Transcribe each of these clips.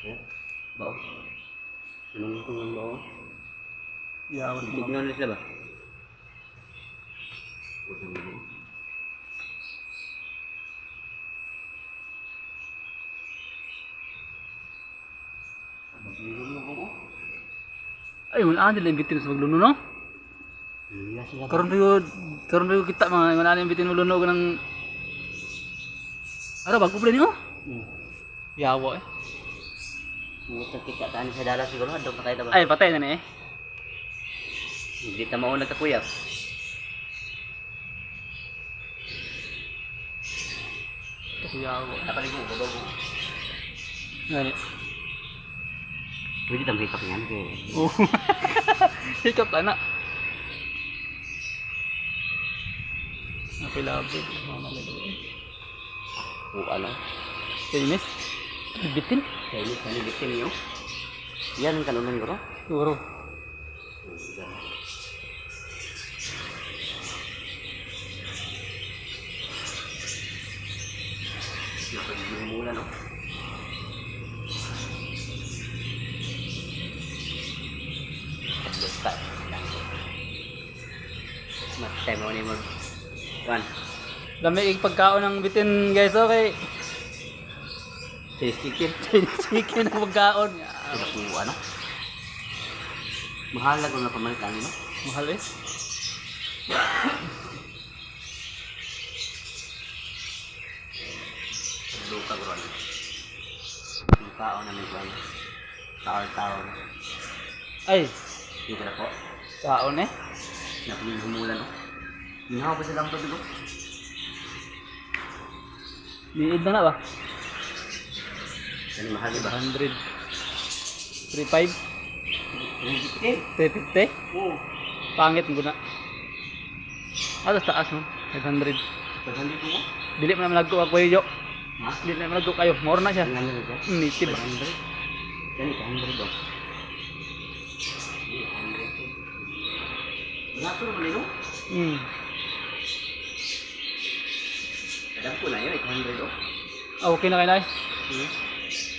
Eh, bao. Anong tungan bao? Yawas mo. Tignan nila ba? Utang mo. Maglulong mo ko. Ay, wala din lang bitin sa magluno, no? Iya sila. Karon tayo kita mga wala din bitinuluno ko ng ano bago pala niyo? Yawa eh. Musta kita taan sa dala siguro adto pa kayo ba? Ay, patay na ni eh. Hindi ta mao nagkakuyap. Yawa. Napaligo babago. Ngani. Pwede tambay ka yan kay. Oh. Hikap na. Napilabo. O ano? Tinis. Bitin. Kaya ni kani bitin niyo. Yan ang kanunan ko ro. Siguro. Mula no. Basta. Matay mo ni mo. Kan. Dami yung pagkaon ng bitin guys, okay. Chicken. Chicken ang pagkaon. Sila po ano? Mahal lang kung napamalit ano, no? Mahal eh. Luka bro. Yung tao na may kwan. Tao. Ay, Dito na po. kaon eh. Napulihumulan, no? Ginawa pa silang tubig, no? Liid na ba? Kasi mahal, diba? 100. 3.5. 350. Oo. Pangit mo na. Alas taas mo. 500. Paghandit mo? Dili mo naman nagko ako yo. Ha? Dili naman nagko kayo. More na siya. 100 ba? Native. 500? Yan, 500 ba? Wala ko naman yun, no? Alam ko na yun, 800, oh. Ah, okay na kayo na eh.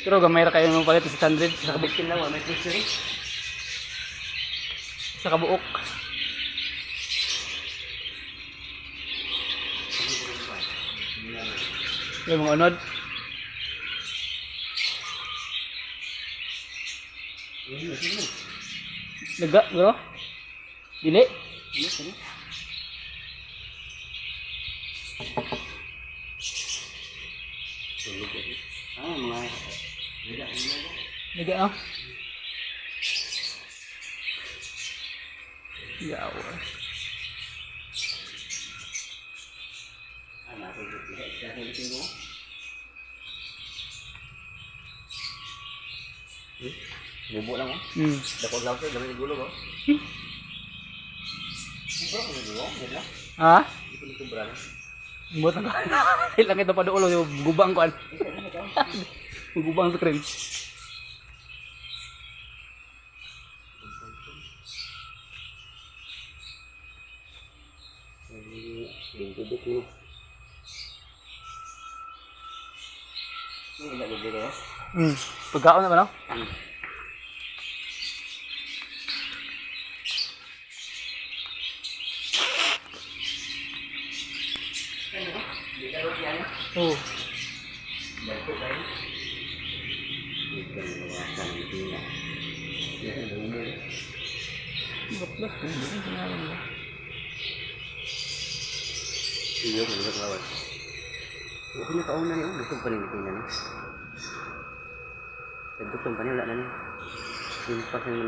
Pero gamay ra kayo nung palit sa 600. Sa kabuk. Bikin lang, may picture, eh. Sa kabuok. Yung mga unod. Lega, bro? Dili? Ah, mga... Lega, no? Yawa. Ah, napipitin mo? Bubo lang, oh. Dapat lang sa'yo, gamit yung gulo, oh. Bro, kung gulo, yan lang. Ha? Hindi ko nito bra lang. Buat ang kain. Ilang kita pa doon yung gubang ko. Gubang sa cream. Yung tubig mo. Hindi na bibili, oh. Pagkaon na ba, no? Oo. Bago kayo. Ito ang nawasan ng tina. Yan ang bumo. Baklas, hindi ko sinabi mo. Iyo, malugat lawan. Huwag na kauna niyo. Gusto pa rin tina niyo. Gusto pa niyo, wala na niyo. Yung pas yung